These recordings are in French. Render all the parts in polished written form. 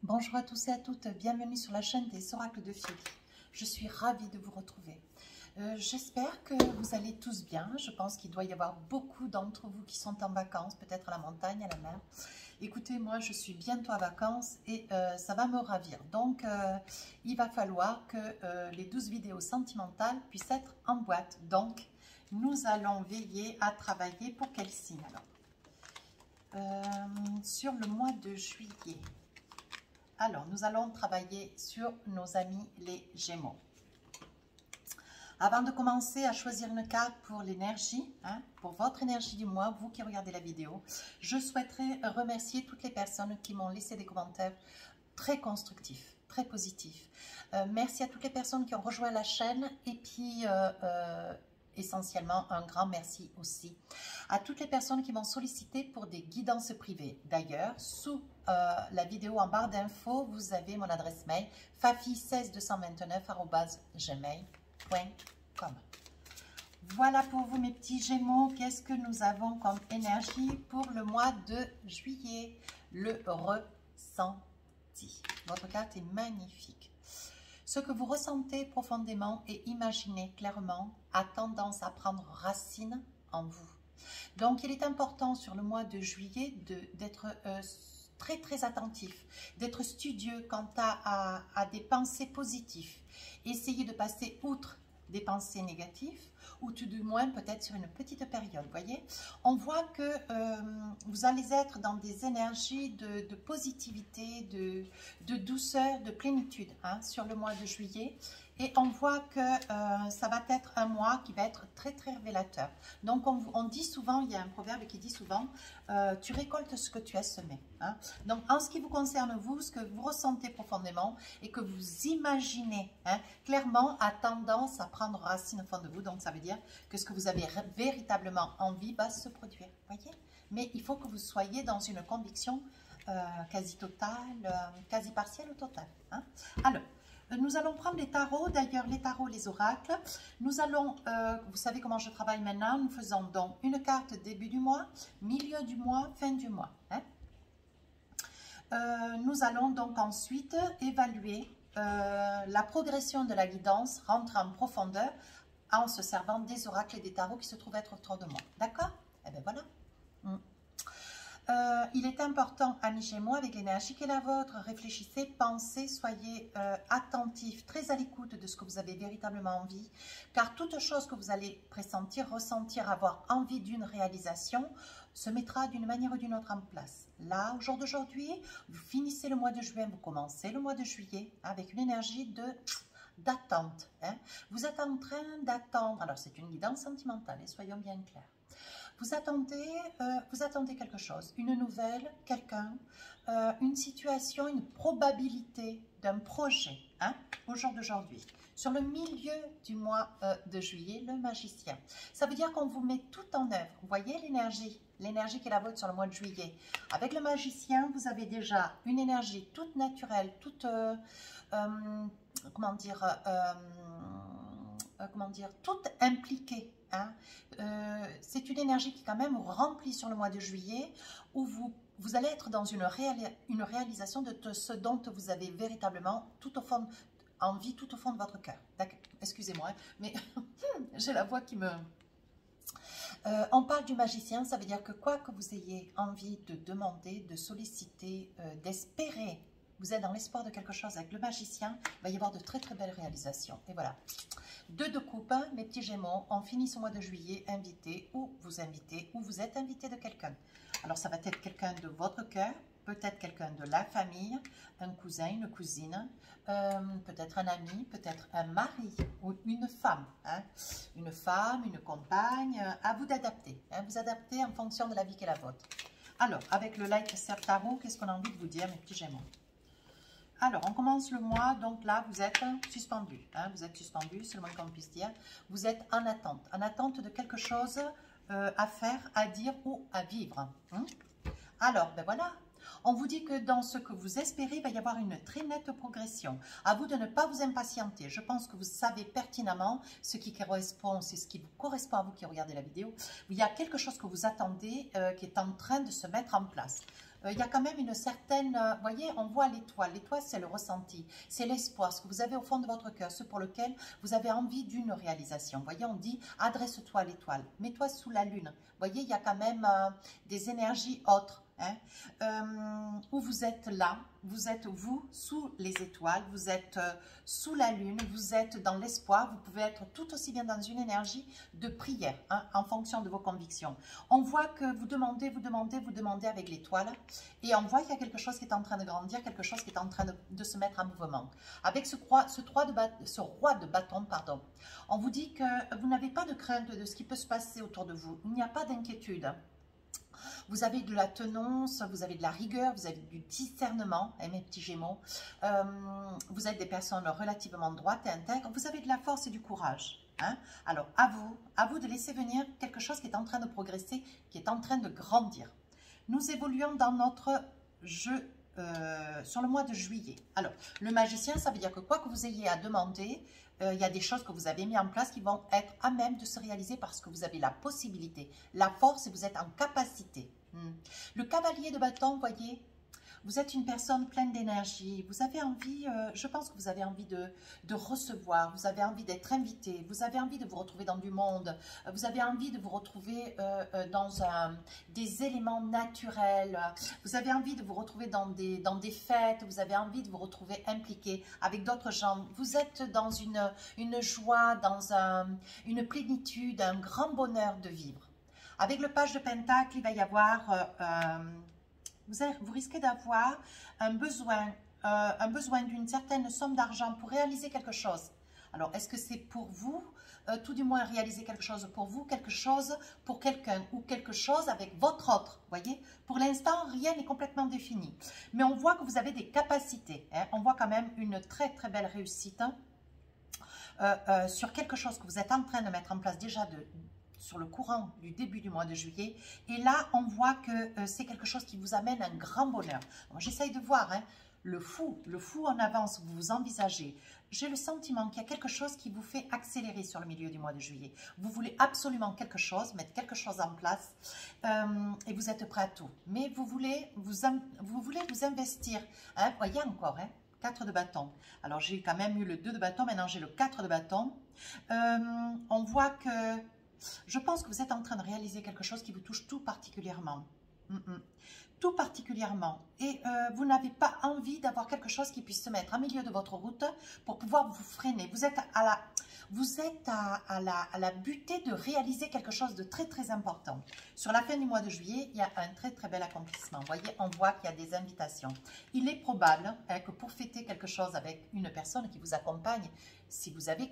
Bonjour à tous et à toutes, bienvenue sur la chaîne des oracles de Philly. Je suis ravie de vous retrouver. J'espère que vous allez tous bien. Je pense qu'il doit y avoir beaucoup d'entre vous qui sont en vacances, peut-être à la montagne, à la mer. Écoutez, moi je suis bientôt en vacances et ça va me ravir. Donc il va falloir que les 12 vidéos sentimentales puissent être en boîte. Donc nous allons veiller à travailler pour quel signe alors sur le mois de juillet. Alors, nous allons travailler sur nos amis les Gémeaux. Avant de commencer à choisir une carte pour l'énergie, pour votre énergie du mois, vous qui regardez la vidéo, je souhaiterais remercier toutes les personnes qui m'ont laissé des commentaires très constructifs, très positifs. Merci à toutes les personnes qui ont rejoint la chaîne et puis essentiellement un grand merci aussi à toutes les personnes qui m'ont sollicité pour des guidances privées. D'ailleurs, sous la vidéo en barre d'infos, vous avez mon adresse mail fafi16229@gmail.com. Voilà pour vous mes petits Gémeaux. Qu'est-ce que nous avons comme énergie pour le mois de juillet? Le ressenti. Votre carte est magnifique. Ce que vous ressentez profondément et imaginez clairement a tendance à prendre racine en vous. Donc, il est important sur le mois de juillet d'être très attentif, d'être studieux quant à des pensées positives. Essayez de passer outre des pensées négatives ou tout du moins peut-être sur une petite période. Voyez, on voit que vous allez être dans des énergies de positivité, de douceur, de plénitude sur le mois de juillet. Et on voit que ça va être un mois qui va être très révélateur. Donc on dit souvent, il y a un proverbe qui dit souvent, tu récoltes ce que tu as semé. Donc en ce qui vous concerne vous, ce que vous ressentez profondément et que vous imaginez clairement a tendance à prendre racine au fond de vous. Donc ça veut dire que ce que vous avez véritablement envie va se produire. Voyez. Mais il faut que vous soyez dans une conviction quasi totale, quasi partielle ou totale. Alors, nous allons prendre les tarots, d'ailleurs les tarots, les oracles. Nous allons, vous savez comment je travaille maintenant, nous faisons donc une carte début du mois, milieu du mois, fin du mois. Nous allons donc ensuite évaluer la progression de la guidance, rentrer en profondeur en se servant des oracles et des tarots qui se trouvent être autour de moi. D'accord? Eh bien voilà. Il est important, amis Gémeaux, avec l'énergie qui est la vôtre, réfléchissez, pensez, soyez attentifs, très à l'écoute de ce que vous avez véritablement envie, car toute chose que vous allez pressentir, ressentir, avoir envie d'une réalisation, se mettra d'une manière ou d'une autre en place. Là, au jour d'aujourd'hui, vous finissez le mois de juin, vous commencez le mois de juillet avec une énergie d'attente. Vous êtes en train d'attendre, alors c'est une guidance sentimentale, et soyons bien clairs. Vous attendez quelque chose, une nouvelle, quelqu'un, une situation, une probabilité d'un projet au jour d'aujourd'hui. Sur le milieu du mois de juillet, le magicien. Ça veut dire qu'on vous met tout en œuvre. Vous voyez l'énergie qui est la vôtre sur le mois de juillet. Avec le magicien, vous avez déjà une énergie toute naturelle, toute, toute impliquée. C'est une énergie qui quand même vous remplit sur le mois de juillet où vous allez être dans une réalisation de ce dont vous avez véritablement envie tout au fond de votre cœur. Excusez-moi, mais j'ai la voix qui me... on parle du magicien, ça veut dire que quoi que vous ayez envie de demander, de solliciter, d'espérer, vous êtes dans l'espoir de quelque chose avec le magicien, il va y avoir de très belles réalisations. Et voilà. Deux de coupe, mes petits Gémeaux, on finit ce mois de juillet invité ou vous êtes invité de quelqu'un. Alors ça va être quelqu'un de votre cœur, peut-être quelqu'un de la famille, un cousin, une cousine, peut-être un ami, peut-être un mari ou une femme. Une femme, une compagne, à vous d'adapter. Vous adaptez en fonction de la vie qui est la vôtre. Alors, avec le Light Serve Tarot, qu'est-ce qu'on a envie de vous dire, mes petits Gémeaux? Alors, on commence le mois, donc là, vous êtes suspendu. Vous êtes suspendu, c'est le moins qu'on puisse dire. Vous êtes en attente de quelque chose à faire, à dire ou à vivre. Alors, ben voilà, on vous dit que dans ce que vous espérez, il va y avoir une très nette progression. À vous de ne pas vous impatienter. Je pense que vous savez pertinemment ce qui correspond, c'est ce qui vous correspond à vous qui regardez la vidéo. Il y a quelque chose que vous attendez qui est en train de se mettre en place. il y a quand même une certaine, vous voyez, on voit l'étoile. L'étoile, c'est le ressenti, c'est l'espoir, ce que vous avez au fond de votre cœur, ce pour lequel vous avez envie d'une réalisation. Vous voyez, on dit, adresse-toi à l'étoile, mets-toi sous la lune. Vous voyez, il y a quand même des énergies autres. Où vous êtes là, vous êtes vous sous les étoiles, vous êtes sous la lune, vous êtes dans l'espoir, vous pouvez être tout aussi bien dans une énergie de prière, en fonction de vos convictions. On voit que vous demandez avec l'étoile, et on voit qu'il y a quelque chose qui est en train de grandir, quelque chose qui est en train de se mettre en mouvement. Avec ce roi de bâton, pardon, on vous dit que vous n'avez pas de crainte de ce qui peut se passer autour de vous, il n'y a pas d'inquiétude. Vous avez de la tenance, vous avez de la rigueur, vous avez du discernement, mes petits Gémeaux. Vous êtes des personnes relativement droites et intègres. Vous avez de la force et du courage. Alors, à vous de laisser venir quelque chose qui est en train de progresser, qui est en train de grandir. Nous évoluons dans notre jeu sur le mois de juillet. Alors, le magicien, ça veut dire que quoi que vous ayez à demander, il y a des choses que vous avez mis en place qui vont être à même de se réaliser parce que vous avez la possibilité, la force et vous êtes en capacité. Le cavalier de bâton, vous voyez, vous êtes une personne pleine d'énergie, vous avez envie, je pense que vous avez envie de recevoir, vous avez envie d'être invité, vous avez envie de vous retrouver dans du monde, vous avez envie de vous retrouver dans des éléments naturels, vous avez envie de vous retrouver dans des fêtes, vous avez envie de vous retrouver impliqué avec d'autres gens, vous êtes dans une joie, dans une plénitude, un grand bonheur de vivre. Avec le page de Pentacle, il va y avoir... vous risquez d'avoir un besoin d'une certaine somme d'argent pour réaliser quelque chose. Alors, est-ce que c'est pour vous, tout du moins réaliser quelque chose pour vous, quelque chose pour quelqu'un ou quelque chose avec votre autre, voyez? Pour l'instant, rien n'est complètement défini. Mais on voit que vous avez des capacités. On voit quand même une très très belle réussite sur quelque chose que vous êtes en train de mettre en place déjà sur le courant du début du mois de juillet. Et là, on voit que c'est quelque chose qui vous amène un grand bonheur. J'essaye de voir, le fou en avance, vous vous envisagez. J'ai le sentiment qu'il y a quelque chose qui vous fait accélérer sur le milieu du mois de juillet. Vous voulez absolument quelque chose, mettre quelque chose en place et vous êtes prêt à tout. Mais vous voulez vous investir. Voyez encore, 4 de bâton. Alors, j'ai quand même eu le 2 de bâton, maintenant j'ai le 4 de bâton. On voit que je pense que vous êtes en train de réaliser quelque chose qui vous touche tout particulièrement. Tout particulièrement. Et vous n'avez pas envie d'avoir quelque chose qui puisse se mettre en milieu de votre route pour pouvoir vous freiner. Vous êtes à la butée de réaliser quelque chose de très très important. Sur la fin du mois de juillet, il y a un très très bel accomplissement. Vous voyez, on voit qu'il y a des invitations. Il est probable que pour fêter quelque chose avec une personne qui vous accompagne, si vous avez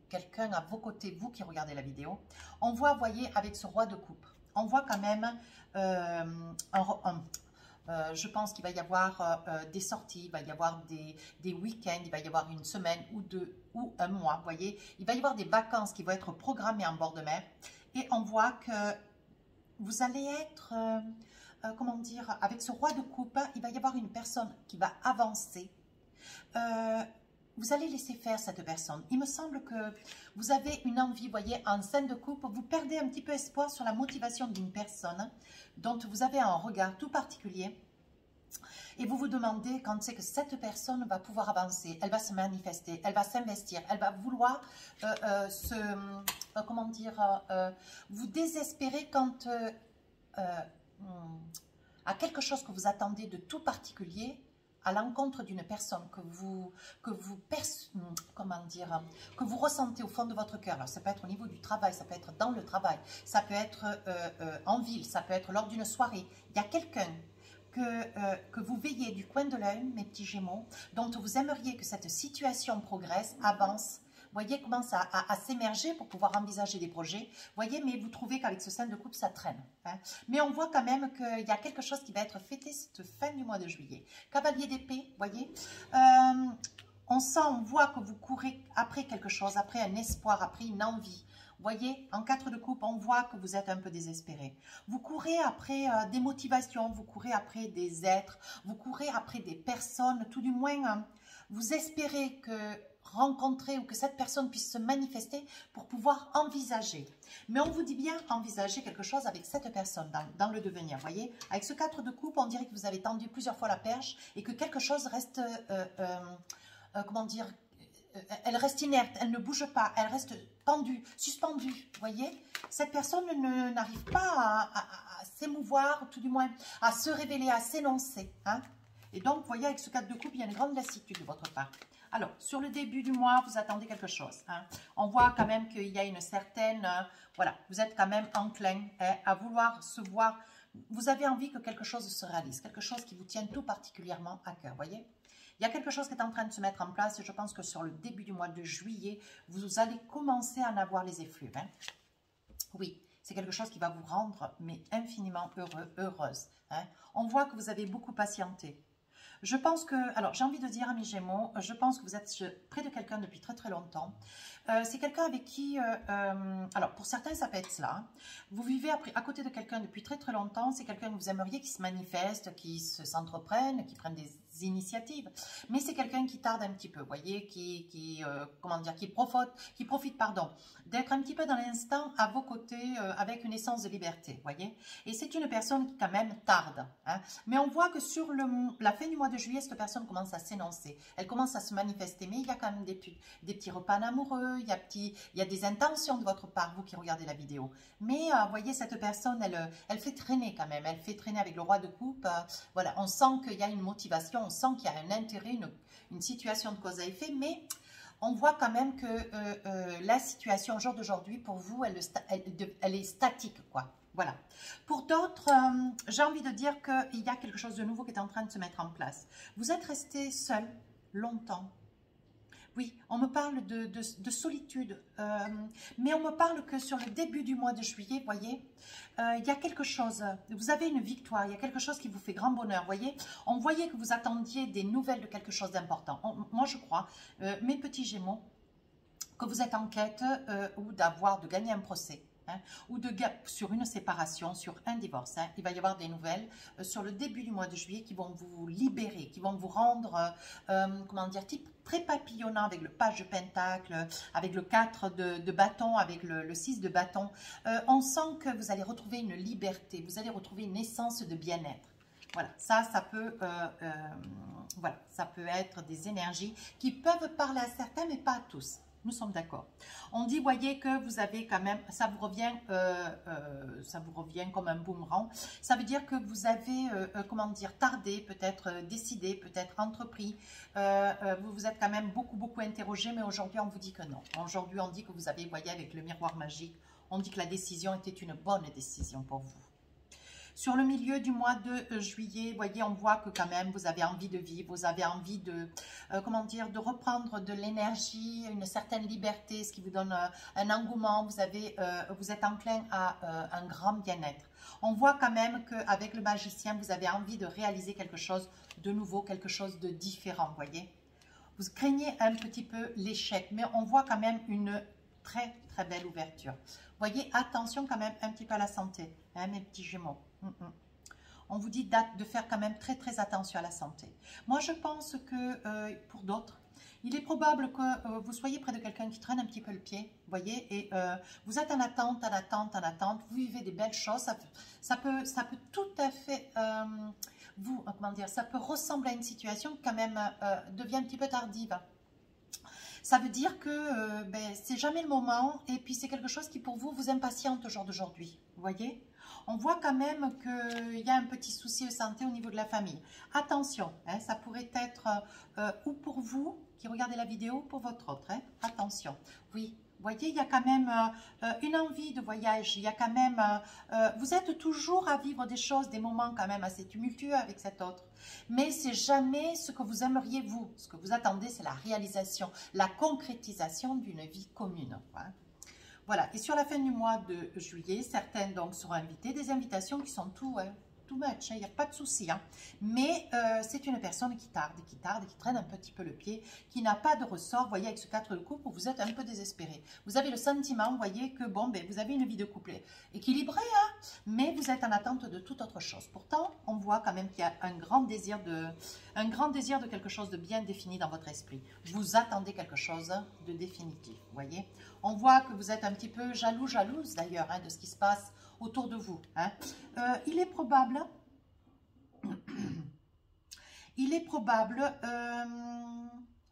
quelqu'un à vos côtés, vous qui regardez la vidéo, on voit, voyez, avec ce roi de coupe, on voit quand même, je pense qu'il va y avoir des sorties, il va y avoir des week-ends, il va y avoir une semaine ou deux, ou un mois, vous voyez, il va y avoir des vacances qui vont être programmées en bord de mer, et on voit que vous allez être, comment dire, avec ce roi de coupe, il va y avoir une personne qui va avancer, vous allez laisser faire cette personne. Il me semble que vous avez une envie, vous voyez, en scène de couple, vous perdez un petit peu espoir sur la motivation d'une personne dont vous avez un regard tout particulier. Et vous vous demandez quand c'est que cette personne va pouvoir avancer, elle va se manifester, elle va s'investir, elle va vouloir comment dire, vous désespérer quand à quelque chose que vous attendez de tout particulier, à l'encontre d'une personne que vous ressentez au fond de votre cœur. Alors, ça peut être au niveau du travail, ça peut être dans le travail, ça peut être en ville, ça peut être lors d'une soirée. Il y a quelqu'un que vous veillez du coin de l'œil, mes petits Gémeaux, dont vous aimeriez que cette situation progresse, avance. Voyez, commence à s'émerger pour pouvoir envisager des projets. Voyez, mais vous trouvez qu'avec ce scène de couple, ça traîne. Mais on voit quand même qu'il y a quelque chose qui va être fêté cette fin du mois de juillet. Cavalier d'épée, voyez. On voit que vous courez après quelque chose, après un espoir, après une envie. Voyez, en 4 de coupe, on voit que vous êtes un peu désespéré. Vous courez après des motivations, vous courez après des êtres, vous courez après des personnes, tout du moins... Vous espérez que rencontrer ou que cette personne puisse se manifester pour pouvoir envisager. Mais on vous dit bien envisager quelque chose avec cette personne dans le devenir. Vous voyez, avec ce 4 de coupe, on dirait que vous avez tendu plusieurs fois la perche et que quelque chose reste, comment dire, elle reste inerte, elle ne bouge pas, elle reste tendue, suspendue. Vous voyez, cette personne n'arrive pas à s'émouvoir, tout du moins à se révéler, à s'énoncer. Hein? Et donc, vous voyez, avec ce 4 de coupe, il y a une grande lassitude de votre part. Alors, sur le début du mois, vous attendez quelque chose. Hein. On voit quand même qu'il y a une certaine... voilà, vous êtes quand même enclin à vouloir se voir. Vous avez envie que quelque chose se réalise, quelque chose qui vous tienne tout particulièrement à cœur, voyez. Il y a quelque chose qui est en train de se mettre en place et je pense que sur le début du mois de juillet, vous allez commencer à en avoir les effluves. Hein. Oui, c'est quelque chose qui va vous rendre mais infiniment heureuse. Hein. On voit que vous avez beaucoup patienté. Je pense que, alors j'ai envie de dire, amis Gémeaux, je pense que vous êtes près de quelqu'un depuis très très longtemps. C'est quelqu'un avec qui, alors pour certains ça peut être cela, hein. Vous vivez à côté de quelqu'un depuis très très longtemps, c'est quelqu'un que vous aimeriez qui se manifeste, qui s'entreprenne, qui prenne des initiatives, mais c'est quelqu'un qui tarde un petit peu, vous voyez, comment dire, qui profite pardon, d'être un petit peu dans l'instant à vos côtés avec une essence de liberté, vous voyez, et c'est une personne qui quand même tarde, hein. Mais on voit que sur la fin du mois de juillet, cette personne commence à s'énoncer, elle commence à se manifester, mais il y a quand même des petits repas amoureux, il y a des intentions de votre part, vous qui regardez la vidéo, mais vous voyez, cette personne, elle fait traîner quand même, elle fait traîner avec le roi de coupe, voilà, on sent qu'il y a une motivation, on sent qu'il y a un intérêt, une situation de cause à effet, mais on voit quand même que la situation au jour d'aujourd'hui, pour vous, elle est statique, quoi. Voilà. Pour d'autres, j'ai envie de dire qu'il y a quelque chose de nouveau qui est en train de se mettre en place. Vous êtes resté seul longtemps. Oui, on me parle de solitude, mais on me parle que sur le début du mois de juillet, vous voyez, il y a quelque chose, vous avez une victoire, il y a quelque chose qui vous fait grand bonheur, vous voyez. On voyait que vous attendiez des nouvelles de quelque chose d'important. Moi, je crois, mes petits Gémeaux, que vous êtes en quête ou de gagner un procès. Hein, ou sur une séparation, sur un divorce. Hein. Il va y avoir des nouvelles sur le début du mois de juillet qui vont vous libérer, qui vont vous rendre, comment dire, type très papillonnant avec le page de pentacle, avec le 4 de bâton, avec le 6 de bâton. On sent que vous allez retrouver une liberté, vous allez retrouver une essence de bien-être. Voilà, ça peut, voilà, ça peut être des énergies qui peuvent parler à certains, mais pas à tous. Nous sommes d'accord. On dit, voyez, que vous avez quand même, ça vous revient comme un boomerang. Ça veut dire que vous avez, comment dire, tardé, peut-être décidé, peut-être entrepris. Vous vous êtes quand même beaucoup interrogé, mais aujourd'hui, on vous dit que non. Aujourd'hui, on dit que vous avez, voyez, avec le miroir magique, on dit que la décision était une bonne décision pour vous. Sur le milieu du mois de juillet, vous voyez, on voit que quand même, vous avez envie de vivre, vous avez envie de, comment dire, de reprendre de l'énergie, une certaine liberté, ce qui vous donne un engouement, vous êtes enclin à un grand bien-être. On voit quand même qu'avec le magicien, vous avez envie de réaliser quelque chose de nouveau, quelque chose de différent, vous voyez. Vous craignez un petit peu l'échec, mais on voit quand même une très belle ouverture. Vous voyez, attention quand même un petit peu à la santé, hein, mes petits Gémeaux. On vous dit de faire quand même très attention à la santé. Moi, je pense que pour d'autres, il est probable que vous soyez près de quelqu'un qui traîne un petit peu le pied, vous voyez, et vous êtes en attente, vous vivez des belles choses, ça peut tout à fait, comment dire, ça peut ressembler à une situation qui quand même devient un petit peu tardive. Ça veut dire que c'est jamais le moment et puis c'est quelque chose qui pour vous impatiente au jour d'aujourd'hui, vous voyez. On voit quand même qu'il y a un petit souci de santé au niveau de la famille. Attention, hein, ça pourrait être ou pour vous qui regardez la vidéo ou pour votre autre. Hein, attention, oui. Vous voyez, il y a quand même une envie de voyage, il y a quand même, vous êtes toujours à vivre des choses, des moments quand même assez tumultueux avec cet autre. Mais c'est jamais ce que vous aimeriez vous. Ce que vous attendez, c'est la réalisation, la concrétisation d'une vie commune. Hein. Voilà, et sur la fin du mois de juillet, certaines donc seront invitées, des invitations qui sont tout too much, il n'y a pas de souci. Hein. Mais c'est une personne qui tarde, qui traîne un petit peu le pied, qui n'a pas de ressort. Vous voyez, avec ce 4 de coupe, vous êtes un peu désespéré. Vous avez le sentiment, vous voyez, que bon, ben, vous avez une vie de couple équilibrée, hein, mais vous êtes en attente de toute autre chose. Pourtant, on voit quand même qu'il y a un grand désir de quelque chose de bien défini dans votre esprit. Vous attendez quelque chose de définitif, vous voyez. On voit que vous êtes un petit peu jalouse d'ailleurs, hein, de ce qui se passe autour de vous. Hein. Il est probable,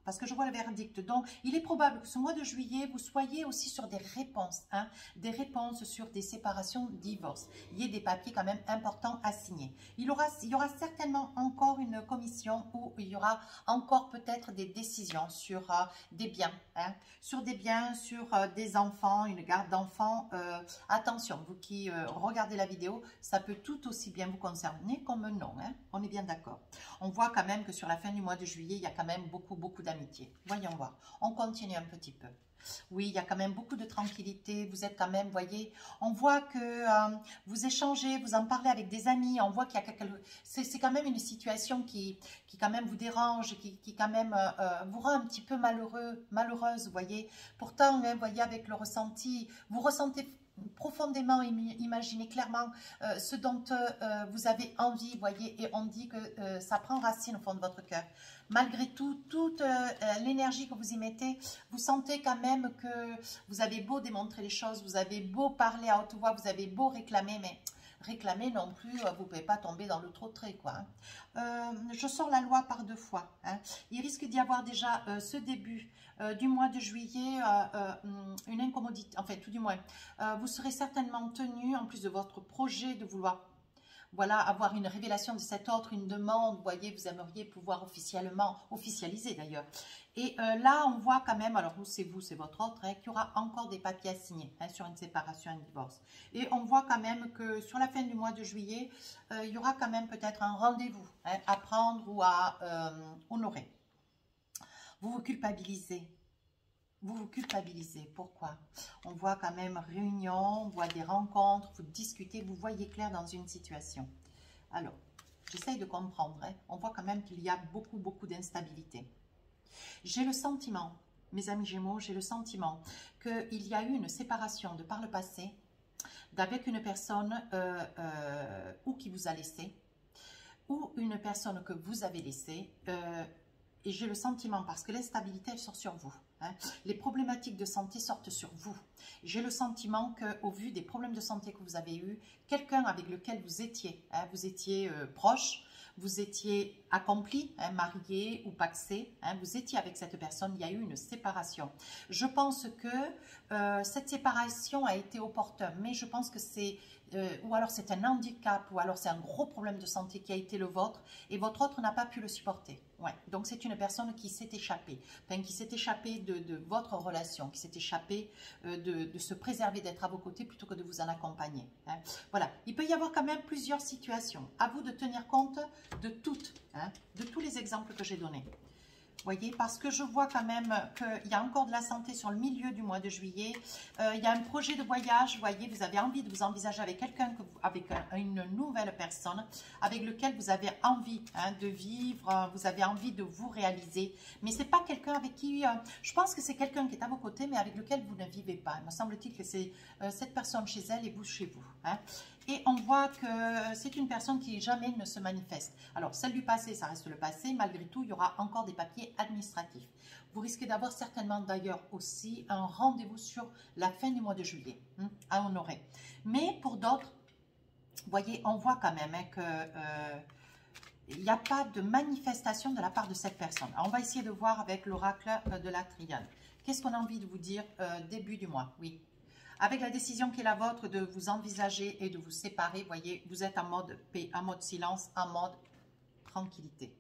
parce que je vois le verdict, donc il est probable que ce mois de juillet, vous soyez aussi sur des réponses, hein, des réponses sur des séparations, divorces. Il y a des papiers quand même importants à signer. Il y aura certainement encore une commission où il y aura encore peut-être des décisions sur des biens, hein, sur des enfants, une garde d'enfants. Attention, vous qui regardez la vidéo, ça peut tout aussi bien vous concerner comme non, hein, on est bien d'accord. On voit quand même que sur la fin du mois de juillet, il y a quand même beaucoup d'amis. Voyons voir. On continue un petit peu. Oui, il y a quand même beaucoup de tranquillité. Vous êtes quand même, voyez, on voit que vous échangez, vous en parlez avec des amis. On voit qu'il y a c'est quand même une situation qui quand même vous dérange, qui quand même vous rend un petit peu malheureuse, vous voyez. Pourtant, hein, vous voyez, avec le ressenti, vous ressentez profondément, imaginez clairement ce dont vous avez envie, voyez, et on dit que ça prend racine au fond de votre cœur. Malgré tout, toute l'énergie que vous y mettez, vous sentez quand même que vous avez beau démontrer les choses, vous avez beau parler à haute voix, vous avez beau réclamer, mais réclamer non plus, vous ne pouvez pas tomber dans le trop-trait, quoi. Hein. Je sors la loi par 2 fois. Hein. Il risque d'y avoir déjà ce début du mois de juillet, une incommodité, enfin tout du moins, vous serez certainement tenu, en plus de votre projet de vouloir, voilà, avoir une révélation de cet ordre, une demande, vous voyez, vous aimeriez pouvoir officialiser d'ailleurs. Et là, on voit quand même, alors c'est votre ordre, hein, qu'il y aura encore des papiers à signer, hein, sur une séparation, un divorce. Et on voit quand même que sur la fin du mois de juillet, il y aura quand même peut-être un rendez-vous, hein, à prendre ou à honorer. Vous vous culpabilisez. Vous vous culpabilisez. Pourquoi? On voit quand même réunion, on voit des rencontres, vous discutez, vous voyez clair dans une situation. Alors, j'essaye de comprendre. Hein. On voit quand même qu'il y a beaucoup d'instabilité. J'ai le sentiment, mes amis Gémeaux, j'ai le sentiment qu'il y a eu une séparation de par le passé d'avec une personne ou qui vous a laissé, ou une personne que vous avez laissée. Et j'ai le sentiment, parce que l'instabilité, elle sort sur vous. Hein, les problématiques de santé sortent sur vous. J'ai le sentiment qu'au vu des problèmes de santé que vous avez eus, quelqu'un avec lequel vous étiez proche, vous étiez accompli, hein, marié ou pacsé, hein, vous étiez avec cette personne, il y a eu une séparation. Je pense que cette séparation a été opportune, mais je pense que c'est, ou alors c'est un handicap, ou alors c'est un gros problème de santé qui a été le vôtre, et votre autre n'a pas pu le supporter. Ouais. Donc c'est une personne qui s'est échappée, enfin, qui s'est échappée de votre relation, qui s'est échappée de se préserver, d'être à vos côtés plutôt que de vous en accompagner. Hein. Voilà, il peut y avoir quand même plusieurs situations. À vous de tenir compte de toutes, hein, de tous les exemples que j'ai donnés. Voyez, parce que je vois quand même qu'il y a encore de la santé sur le milieu du mois de juillet. Il y a un projet de voyage, vous voyez, vous avez envie de vous envisager avec quelqu'un, avec une nouvelle personne, avec lequel vous avez envie, hein, de vivre, vous avez envie de vous réaliser. Mais ce n'est pas quelqu'un avec qui, je pense que c'est quelqu'un qui est à vos côtés, mais avec lequel vous ne vivez pas. Il me semble-t-il que c'est cette personne chez elle et vous chez vous. Hein. Et on voit que c'est une personne qui jamais ne se manifeste. Alors, celle du passé, ça reste le passé. Malgré tout, il y aura encore des papiers administratifs. Vous risquez d'avoir certainement d'ailleurs aussi un rendez-vous sur la fin du mois de juillet, hein, à honorer. Mais pour d'autres, vous voyez, on voit quand même, hein, que il n'y a pas de manifestation de la part de cette personne. Alors, on va essayer de voir avec l'oracle de la triade. Qu'est-ce qu'on a envie de vous dire début du mois? Oui. Avec la décision qui est la vôtre de vous envisager et de vous séparer, voyez, vous êtes en mode paix, en mode silence, en mode tranquillité.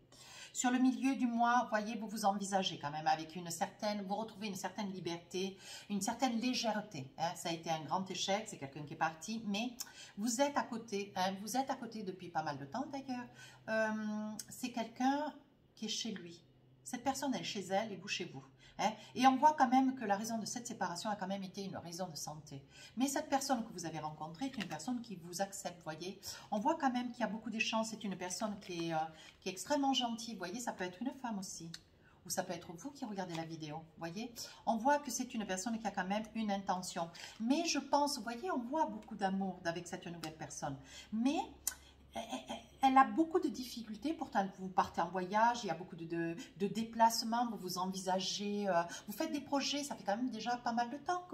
Sur le milieu du mois, voyez, vous vous envisagez quand même avec une certaine, vous retrouvez une certaine liberté, une certaine légèreté. Hein. Ça a été un grand échec, c'est quelqu'un qui est parti, mais vous êtes à côté, hein, vous êtes à côté depuis pas mal de temps d'ailleurs. C'est quelqu'un qui est chez lui. Cette personne, elle est chez elle et vous chez vous. Hein. Et on voit quand même que la raison de cette séparation a quand même été une raison de santé. Mais cette personne que vous avez rencontrée est une personne qui vous accepte, voyez. On voit quand même qu'il y a beaucoup d'échanges. C'est une personne qui est extrêmement gentille. Vous voyez, ça peut être une femme aussi. Ou ça peut être vous qui regardez la vidéo, voyez. On voit que c'est une personne qui a quand même une intention. Mais je pense, vous voyez, on voit beaucoup d'amour avec cette nouvelle personne. Mais elle a beaucoup de difficultés. Pourtant, vous partez en voyage, il y a beaucoup de déplacements, vous envisagez, vous faites des projets. Ça fait quand même déjà pas mal de temps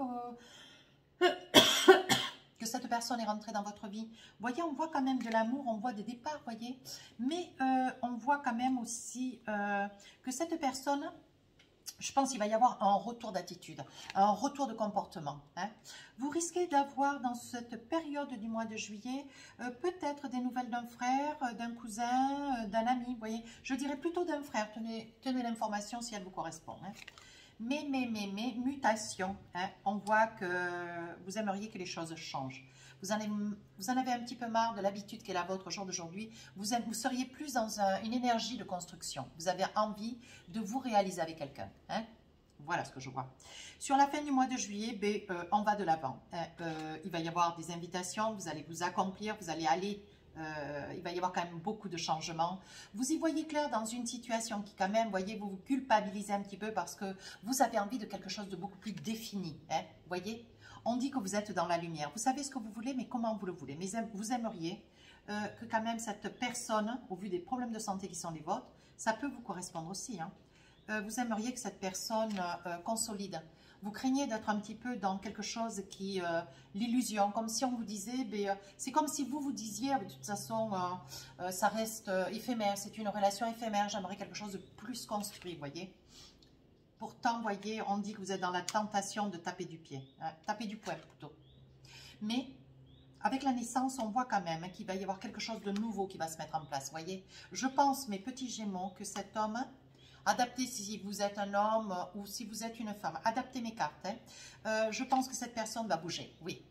que cette personne est rentrée dans votre vie. Vous voyez, on voit quand même de l'amour, on voit des départs, voyez. Mais on voit quand même aussi que cette personne, je pense qu'il va y avoir un retour d'attitude, un retour de comportement. Hein. Vous risquez d'avoir dans cette période du mois de juillet peut-être des nouvelles d'un frère, d'un cousin, d'un ami. Vous voyez, je dirais plutôt d'un frère. Tenez l'information si elle vous correspond. Hein. Mais, mutation, hein, on voit que vous aimeriez que les choses changent. Vous en avez un petit peu marre de l'habitude qui est la vôtre au jour d'aujourd'hui. Vous seriez plus dans une énergie de construction. Vous avez envie de vous réaliser avec quelqu'un. Hein. Voilà ce que je vois. Sur la fin du mois de juillet, on va de l'avant. Hein. Il va y avoir des invitations, vous allez vous accomplir, vous allez aller... il va y avoir quand même beaucoup de changements. Vous y voyez clair dans une situation qui quand même, voyez, vous vous culpabilisez un petit peu parce que vous avez envie de quelque chose de beaucoup plus défini. Hein, voyez, on dit que vous êtes dans la lumière. Vous savez ce que vous voulez, mais comment vous le voulez. Mais vous aimeriez que quand même cette personne, au vu des problèmes de santé qui sont les vôtres, ça peut vous correspondre aussi. Hein. Vous aimeriez que cette personne consolide. Vous craignez d'être un petit peu dans quelque chose qui, l'illusion, comme si on vous disait, c'est comme si vous vous disiez, de toute façon, ça reste éphémère, c'est une relation éphémère, j'aimerais quelque chose de plus construit, vous voyez. Pourtant, vous voyez, on dit que vous êtes dans la tentation de taper du pied, hein, taper du poing plutôt. Mais avec la naissance, on voit quand même qu'il va y avoir quelque chose de nouveau qui va se mettre en place, vous voyez. Je pense, mes petits Gémeaux, que cet homme... Adaptez si vous êtes un homme ou si vous êtes une femme. Adaptez mes cartes. Hein. Je pense que cette personne va bouger. Oui.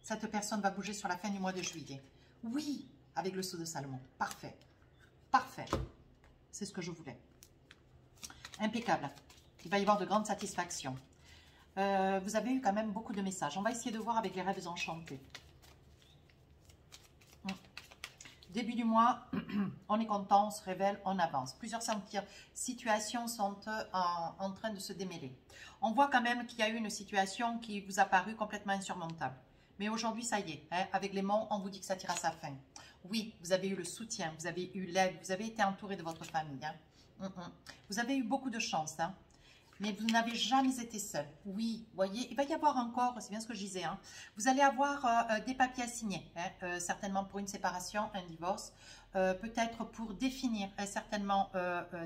Cette personne va bouger sur la fin du mois de juillet. Oui, avec le sceau de Salomon. Parfait. Parfait. C'est ce que je voulais. Impeccable. Il va y avoir de grandes satisfactions. Vous avez eu quand même beaucoup de messages. On va essayer de voir avec les rêves enchantés. Début du mois, on est content, on se révèle, on avance. Plusieurs situations sont en train de se démêler. On voit quand même qu'il y a eu une situation qui vous a paru complètement insurmontable. Mais aujourd'hui, ça y est, hein, avec les monts, on vous dit que ça tire à sa fin. Oui, vous avez eu le soutien, vous avez eu l'aide, vous avez été entouré de votre famille. Hein. Vous avez eu beaucoup de chance. Hein. Mais vous n'avez jamais été seul. Oui, voyez, il va y avoir encore, c'est bien ce que je disais, hein, vous allez avoir des papiers à signer, hein, certainement pour une séparation, un divorce, peut-être pour définir certainement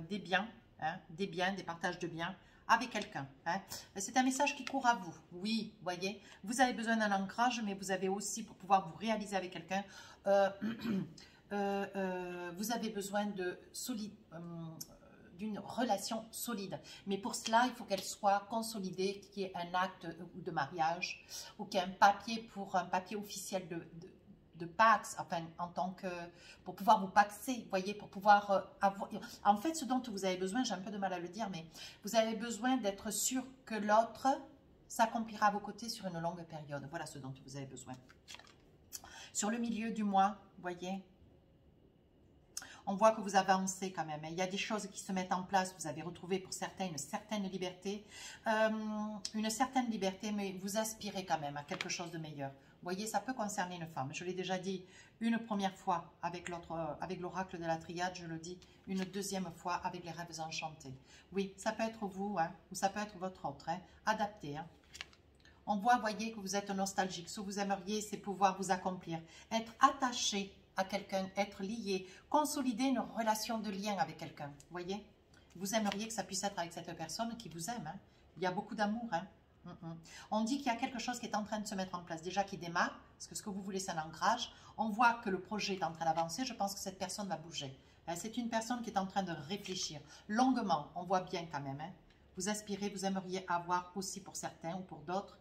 des biens, hein, des partages de biens avec quelqu'un. Hein. C'est un message qui court à vous. Oui, voyez, vous avez besoin d'un ancrage, mais vous avez aussi, pour pouvoir vous réaliser avec quelqu'un, vous avez besoin de d'une relation solide. Mais pour cela, il faut qu'elle soit consolidée, qu'il y ait un acte de mariage ou qu'il y ait un papier officiel de Pax, enfin, en tant que, pour pouvoir vous paxer, vous voyez, pour pouvoir avoir... En fait, ce dont vous avez besoin, j'ai un peu de mal à le dire, mais vous avez besoin d'être sûr que l'autre s'accomplira à vos côtés sur une longue période. Voilà ce dont vous avez besoin. Sur le milieu du mois, vous voyez, on voit que vous avancez quand même. Il y a des choses qui se mettent en place. Vous avez retrouvé pour certains une certaine liberté. Mais vous aspirez quand même à quelque chose de meilleur. Vous voyez, ça peut concerner une femme. Je l'ai déjà dit une première fois avec l'oracle de la triade. Je le dis une deuxième fois avec les rêves enchantés. Oui, ça peut être vous, hein, ou ça peut être votre autre. Hein, adapté. Hein. On voit, voyez, que vous êtes nostalgique. Ce que vous aimeriez, c'est pouvoir vous accomplir. Être attaché à quelqu'un, être lié, consolider une relation de lien avec quelqu'un, vous voyez. Vous aimeriez que ça puisse être avec cette personne qui vous aime. Hein. Il y a beaucoup d'amour. Hein. On dit qu'il y a quelque chose qui est en train de se mettre en place, déjà qui démarre, parce que ce que vous voulez, c'est un ancrage. On voit que le projet est en train d'avancer, je pense que cette personne va bouger. C'est une personne qui est en train de réfléchir longuement, on voit bien quand même. Hein. vous aspirez, vous aimeriez avoir aussi pour certains ou pour d'autres,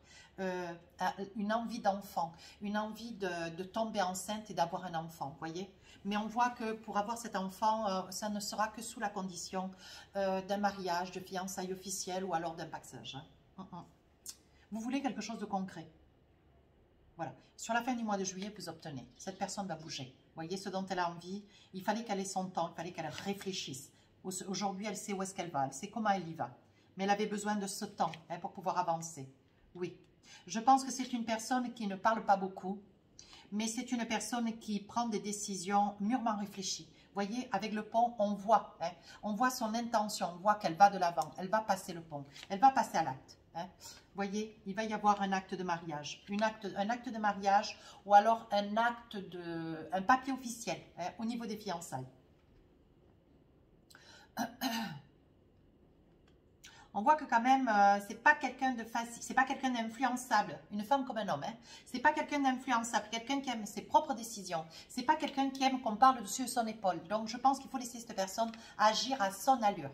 une envie d'enfant, une envie de tomber enceinte et d'avoir un enfant, vous voyez. Mais on voit que pour avoir cet enfant, ça ne sera que sous la condition d'un mariage, de fiançailles officielles ou alors d'un paxage. Vous voulez quelque chose de concret. Voilà. Sur la fin du mois de juillet, vous obtenez. Cette personne va bouger. Vous voyez ce dont elle a envie. Il fallait qu'elle ait son temps, il fallait qu'elle réfléchisse. Aujourd'hui, elle sait où est-ce qu'elle va, elle sait comment elle y va. Mais elle avait besoin de ce temps pour pouvoir avancer. Oui. Je pense que c'est une personne qui ne parle pas beaucoup, mais c'est une personne qui prend des décisions mûrement réfléchies. Vous voyez, avec le pont, on voit son intention, on voit qu'elle va de l'avant, elle va passer le pont, elle va passer à l'acte. Vous voyez, il va y avoir un acte de mariage, un acte de mariage ou alors un papier officiel au niveau des fiançailles. On voit que quand même, c'est pas quelqu'un de facile, c'est pas quelqu'un d'influençable, une femme comme un homme. C'est pas quelqu'un d'influençable, quelqu'un qui aime ses propres décisions. C'est pas quelqu'un qui aime qu'on parle dessus de son épaule. Donc, je pense qu'il faut laisser cette personne agir à son allure.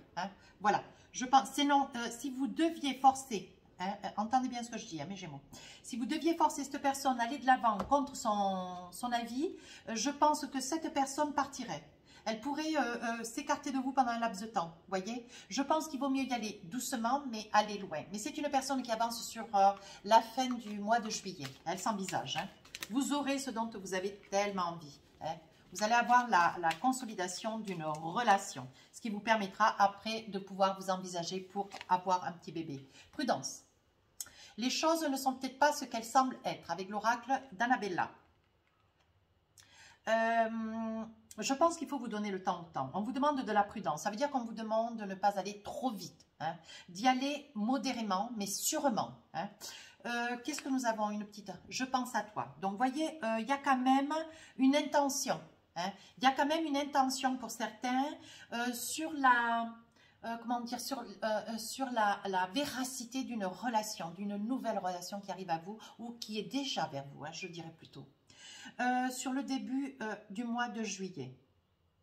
Voilà. Je pense, sinon, si vous deviez forcer, entendez bien ce que je dis, mes Gémeaux. Si vous deviez forcer cette personne à aller de l'avant contre son avis, je pense que cette personne partirait. Elle pourrait s'écarter de vous pendant un laps de temps, vous voyez. Je pense qu'il vaut mieux y aller doucement, mais aller loin. Mais c'est une personne qui avance sur la fin du mois de juillet. Elle s'envisage. Vous aurez ce dont vous avez tellement envie. Vous allez avoir la consolidation d'une relation, ce qui vous permettra après de pouvoir vous envisager pour avoir un petit bébé. Prudence. Les choses ne sont peut-être pas ce qu'elles semblent être avec l'oracle d'Annabella. Je pense qu'il faut vous donner le temps au temps. On vous demande de la prudence. Ça veut dire qu'on vous demande de ne pas aller trop vite. D'y aller modérément, mais sûrement. Qu'est-ce que nous avons? Une petite... Je pense à toi. Donc, vous voyez, il y a quand même une intention. Il y a quand même une intention pour certains sur la... comment dire, sur la véracité d'une relation, d'une nouvelle relation qui arrive à vous ou qui est déjà vers vous, je dirais plutôt. Sur le début du mois de juillet.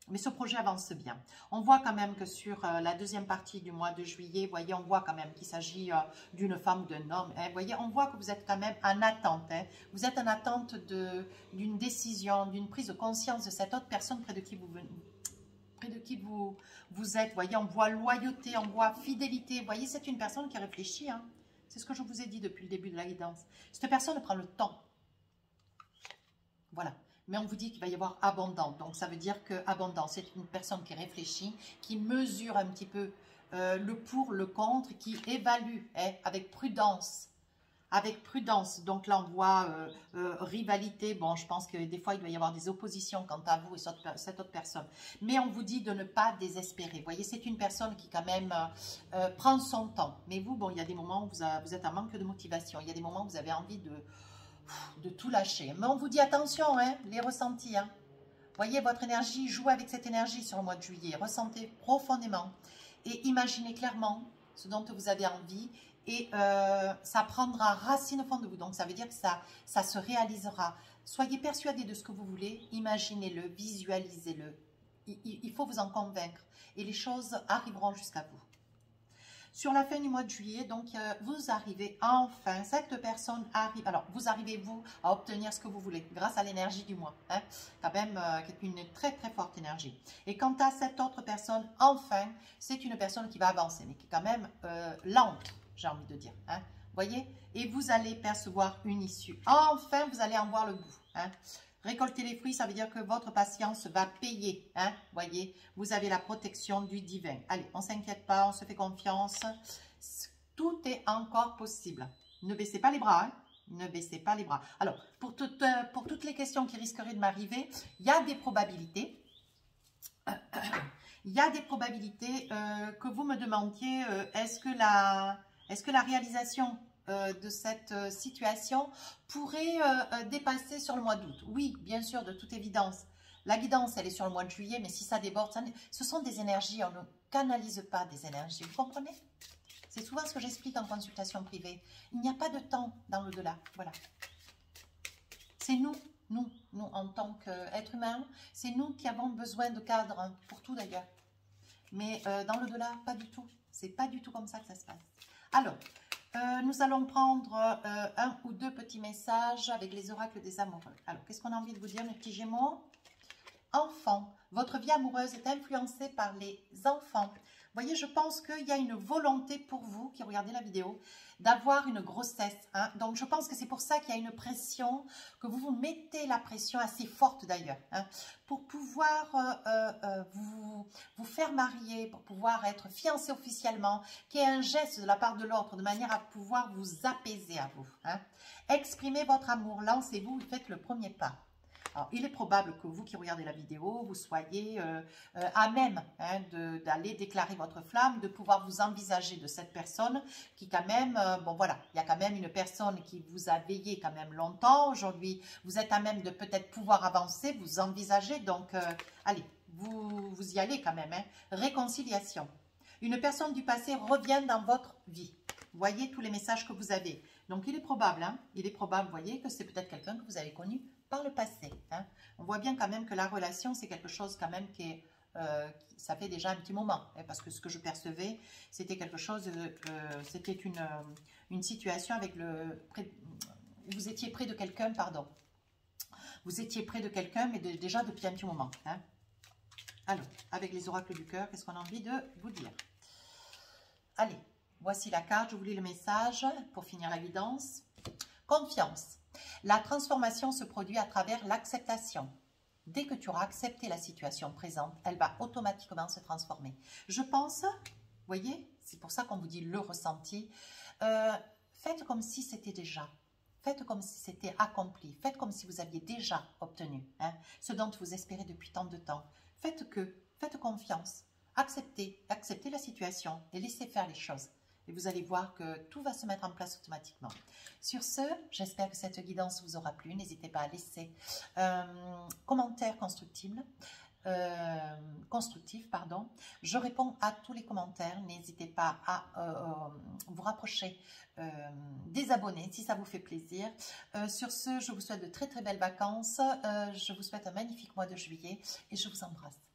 Mais ce projet avance bien. On voit quand même que sur la deuxième partie du mois de juillet, vous voyez, on voit quand même qu'il s'agit d'une femme ou d'un homme. Vous voyez, on voit que vous êtes quand même en attente. Vous êtes en attente d'une décision, d'une prise de conscience de cette autre personne près de qui vous êtes. Vous voyez, on voit loyauté, on voit fidélité. Vous voyez, c'est une personne qui réfléchit. C'est ce que je vous ai dit depuis le début de la guidance. Cette personne prend le temps. Voilà. Mais on vous dit qu'il va y avoir abondance. Donc, ça veut dire que abondance, c'est une personne qui réfléchit, qui mesure un petit peu le pour, le contre, qui évalue avec prudence. Avec prudence. Donc là, on voit rivalité. Bon, je pense que des fois, il doit y avoir des oppositions quant à vous et cette autre personne. Mais on vous dit de ne pas désespérer. Vous voyez, c'est une personne qui quand même prend son temps. Mais vous, bon, il y a des moments où vous êtes en manque de motivation. Il y a des moments où vous avez envie de tout lâcher. Mais on vous dit attention, les ressentis. Voyez, votre énergie, jouez avec cette énergie sur le mois de juillet. Ressentez profondément et imaginez clairement ce dont vous avez envie et ça prendra racine au fond de vous. Donc, ça veut dire que ça se réalisera. Soyez persuadés de ce que vous voulez, imaginez-le, visualisez-le. Il faut vous en convaincre et les choses arriveront jusqu'à vous. Sur la fin du mois de juillet, donc, vous arrivez enfin, cette personne arrive, alors vous arrivez, vous, à obtenir ce que vous voulez, grâce à l'énergie du mois, quand même, une très très forte énergie. Et quant à cette autre personne, enfin, c'est une personne qui va avancer, mais qui est quand même lente, j'ai envie de dire, voyez, et vous allez percevoir une issue. Enfin, vous allez en voir le bout, Récolter les fruits, ça veut dire que votre patience va payer. Voyez, vous avez la protection du divin. Allez, on ne s'inquiète pas, on se fait confiance. Tout est encore possible. Ne baissez pas les bras. Ne baissez pas les bras. Alors, pour toutes les questions qui risqueraient de m'arriver, il y a des probabilités. Il y a des probabilités que vous me demandiez, est-ce que la réalisation de cette situation pourrait dépasser sur le mois d'août? Oui, bien sûr, de toute évidence. La guidance, elle est sur le mois de juillet, mais si ça déborde, ce sont des énergies, on ne canalise pas des énergies, vous comprenez? C'est souvent ce que j'explique en consultation privée. Il n'y a pas de temps dans l'au-delà, voilà. C'est nous, en tant qu'être humain, c'est nous qui avons besoin de cadres, pour tout d'ailleurs. mais dans l'au-delà, pas du tout. C'est pas du tout comme ça que ça se passe. Alors, nous allons prendre un ou deux petits messages avec les oracles des amoureux. Alors, qu'est-ce qu'on a envie de vous dire, mes petits Gémeaux? Enfant, votre vie amoureuse est influencée par les enfants. Vous voyez, je pense qu'il y a une volonté pour vous qui regardez la vidéo d'avoir une grossesse. Hein. Donc, je pense que c'est pour ça qu'il y a une pression, que vous vous mettez la pression assez forte d'ailleurs, hein, pour pouvoir vous faire marier, pour pouvoir être fiancé officiellement, qu'il y ait un geste de la part de l'autre de manière à pouvoir vous apaiser à vous. Hein. Exprimez votre amour, lancez-vous, faites le premier pas. Alors, il est probable que vous qui regardez la vidéo, vous soyez à même hein, d'aller déclarer votre flamme, de pouvoir vous envisager de cette personne qui quand même, bon voilà, il y a quand même une personne qui vous a veillé quand même longtemps. Aujourd'hui, vous êtes à même de peut-être pouvoir avancer, vous envisager. Donc, allez, vous y allez quand même. Hein. Réconciliation. Une personne du passé revient dans votre vie. Voyez tous les messages que vous avez. Donc, il est probable, vous voyez, que c'est peut-être quelqu'un que vous avez connu par le passé. Hein. On voit bien quand même que la relation, c'est quelque chose quand même qui est, ça fait déjà un petit moment. Hein, parce que ce que je percevais, c'était quelque chose, c'était une situation avec vous étiez près de quelqu'un, pardon. Vous étiez près de quelqu'un, mais déjà depuis un petit moment. Hein. Alors, avec les oracles du cœur, qu'est-ce qu'on a envie de vous dire? Allez, voici la carte, je vous lis le message pour finir la guidance. Confiance. La transformation se produit à travers l'acceptation. Dès que tu auras accepté la situation présente, elle va automatiquement se transformer. Je pense, vous voyez, c'est pour ça qu'on vous dit le ressenti. Faites comme si c'était déjà. Faites comme si c'était accompli. Faites comme si vous aviez déjà obtenu hein, ce dont vous espérez depuis tant de temps. Faites confiance. Acceptez la situation et laissez faire les choses. Et vous allez voir que tout va se mettre en place automatiquement. Sur ce, j'espère que cette guidance vous aura plu. N'hésitez pas à laisser commentaires constructifs. Je réponds à tous les commentaires. N'hésitez pas à vous rapprocher des abonnés si ça vous fait plaisir. Sur ce, je vous souhaite de très très belles vacances. Je vous souhaite un magnifique mois de juillet et je vous embrasse.